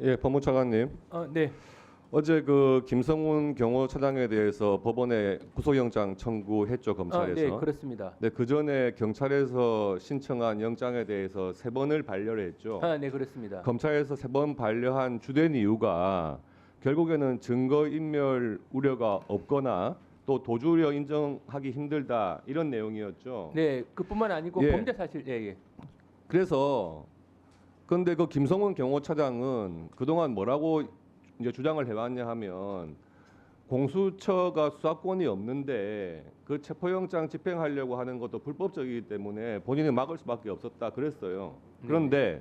예, 법무차관님. 네. 어제 그 김성훈 경호처장에 대해서 법원에 구속영장 청구했죠, 검찰에서. 네, 그렇습니다. 네, 그 전에 경찰에서 신청한 영장에 대해서 세 번을 반려를 했죠. 네, 그렇습니다. 검찰에서 세 번 반려한 주된 이유가 결국에는 증거인멸 우려가 없거나 또 도주우려 인정하기 힘들다 이런 내용이었죠. 네, 그뿐만 아니고 예. 범죄 사실, 예. 그래서 근데 그 김성훈 경호차장은 그동안 뭐라고 이제 주장을 해왔냐 하면 공수처가 수사권이 없는데 그 체포영장 집행하려고 하는 것도 불법적이기 때문에 본인이 막을 수밖에 없었다 그랬어요. 그런데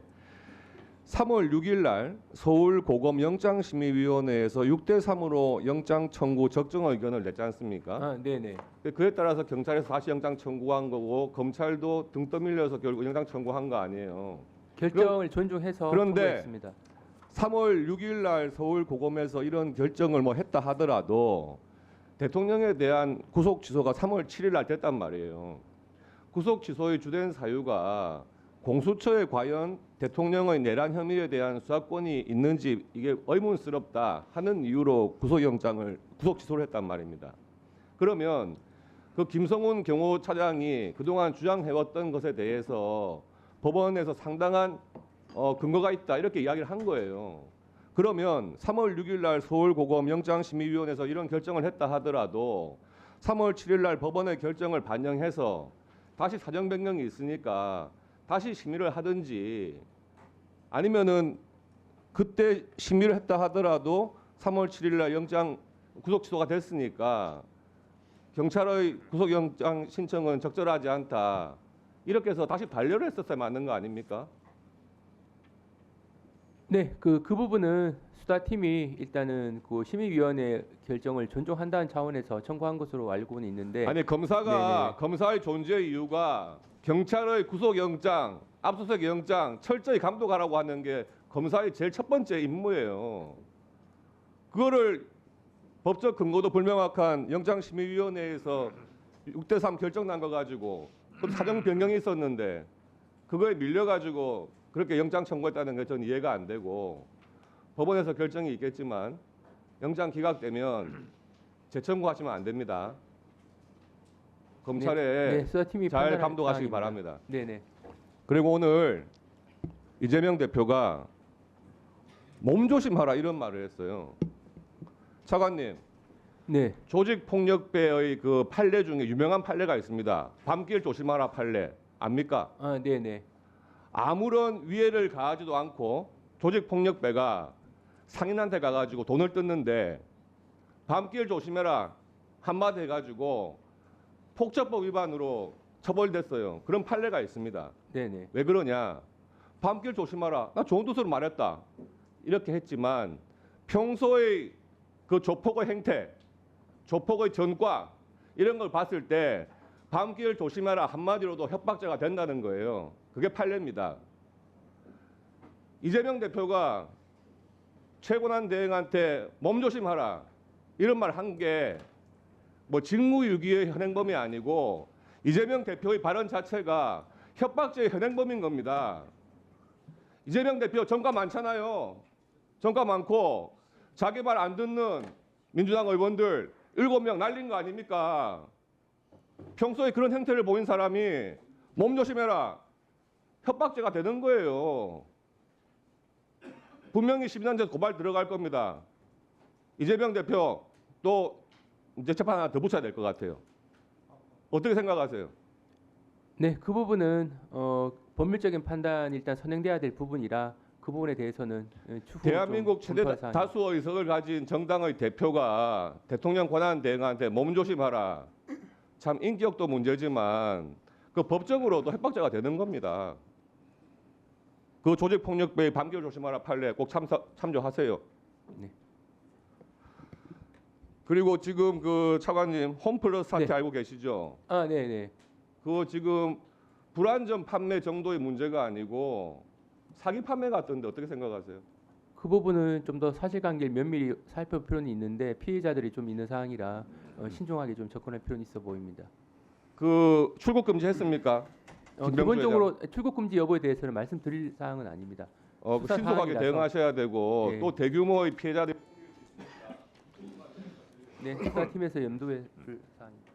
3월 6일 날 서울고검영장심의위원회에서 6대3으로 영장 청구 적정 의견을 냈지 않습니까? 네네. 그에 따라서 경찰에서 다시 영장 청구한 거고 검찰도 등 떠밀려서 결국 영장 청구한 거 아니에요. 결정을 존중해서 그런데 청구했습니다. 3월 6일 날 서울고검에서 이런 결정을 뭐 했다 하더라도 대통령에 대한 구속 취소가 3월 7일 날 됐단 말이에요. 구속 취소의 주된 사유가 공수처에 과연 대통령의 내란 혐의에 대한 수사권이 있는지 이게 의문스럽다 하는 이유로 구속 취소를 했단 말입니다. 그러면 그 김성훈 경호차장이 그동안 주장해왔던 것에 대해서 법원에서 상당한 근거가 있다 이렇게 이야기를 한 거예요. 그러면 3월 6일 날 서울고검 영장심의위원회에서 이런 결정을 했다 하더라도 3월 7일 날 법원의 결정을 반영해서 다시 사정 변경이 있으니까 다시 심의를 하든지 아니면은 그때 심의를 했다 하더라도 3월 7일 날 영장 구속 취소가 됐으니까 경찰의 구속영장 신청은 적절하지 않다. 이렇게 해서 다시 반려를 했었어야 맞는 거 아닙니까? 네, 그 부분은 수사팀이 일단은 그 심의위원회 결정을 존중한다는 차원에서 청구한 것으로 알고는 있는데. 아니 네네. 검사의 존재 이유가 경찰의 구속영장, 압수수색 영장 철저히 감독하라고 하는 게 검사의 제일 첫 번째 임무예요. 그거를 법적 근거도 불명확한 영장심의위원회에서 6대3 결정 난 거 가지고 그 사정 변경이 있었는데 그거에 밀려가지고 그렇게 영장 청구했다는 게 전 이해가 안 되고 법원에서 결정이 있겠지만 영장 기각되면 재청구하시면 안 됩니다. 검찰에 수사팀이 잘 판단할 감독하시기 사항입니다. 바랍니다. 네네. 그리고 오늘 이재명 대표가 몸조심하라 이런 말을 했어요. 차관님, 네. 조직폭력배의 그 판례 중에 유명한 판례가 있습니다. 밤길 조심하라 판례 압니까? 네네. 아무런 위해를 가하지도 않고 조직폭력배가 상인한테 가가지고 돈을 뜯는데 밤길 조심해라 한마디 해가지고 폭처법 위반으로 처벌됐어요. 그런 판례가 있습니다. 네네. 왜 그러냐? 밤길 조심하라. 나 좋은 뜻으로 말했다. 이렇게 했지만 평소의 그 조폭의 행태, 조폭의 전과 이런 걸 봤을 때 밤길 조심해라 한마디로도 협박죄가 된다는 거예요. 그게 판례입니다. 이재명 대표가 최고난 대행한테 몸조심하라 이런 말 한 게 뭐 직무유기의 현행범이 아니고 이재명 대표의 발언 자체가 협박죄의 현행범인 겁니다. 이재명 대표 전과 많잖아요. 전과 많고 자기 말 안 듣는 민주당 의원들 7명 날린 거 아닙니까? 평소에 그런 행태를 보인 사람이 몸조심해라 협박죄가 되는 거예요. 분명히 12년째 고발 들어갈 겁니다. 이재명 대표 또 이제 재판 하나 더 붙여야 될 것 같아요. 어떻게 생각하세요? 네, 그 부분은 법률적인 판단이 일단 선행돼야 될 부분이라 그 부분에 대해서는 추후 대한민국 최대 검토할 사항입니다. 다수 의석을 가진 정당의 대표가 대통령 권한 대행한테 몸조심하라. 참 인격도 문제지만 그 법적으로도 협박죄가 되는 겁니다. 그 조직폭력배의 밤길 조심하라 판례 꼭 참조하세요. 네. 그리고 지금 그 차관님 홈플러스 사태 네. 알고 계시죠? 네네. 그거 지금 불안전 판매 정도의 문제가 아니고 사기 판매 같던데 어떻게 생각하세요? 그 부분은 좀 더 사실관계를 면밀히 살펴볼 필요는 있는데 피해자들이 좀 있는 사항이라 신중하게 좀 접근할 필요는 있어 보입니다. 그 출국 금지했습니까? 김병주 기본적으로 출국 금지 여부에 대해서는 말씀드릴 사항은 아닙니다. 수사 신속하게 사안이라서. 대응하셔야 되고 예. 또 대규모의 피해자들 네, 수사팀에서 염두에 둘 사안입니다.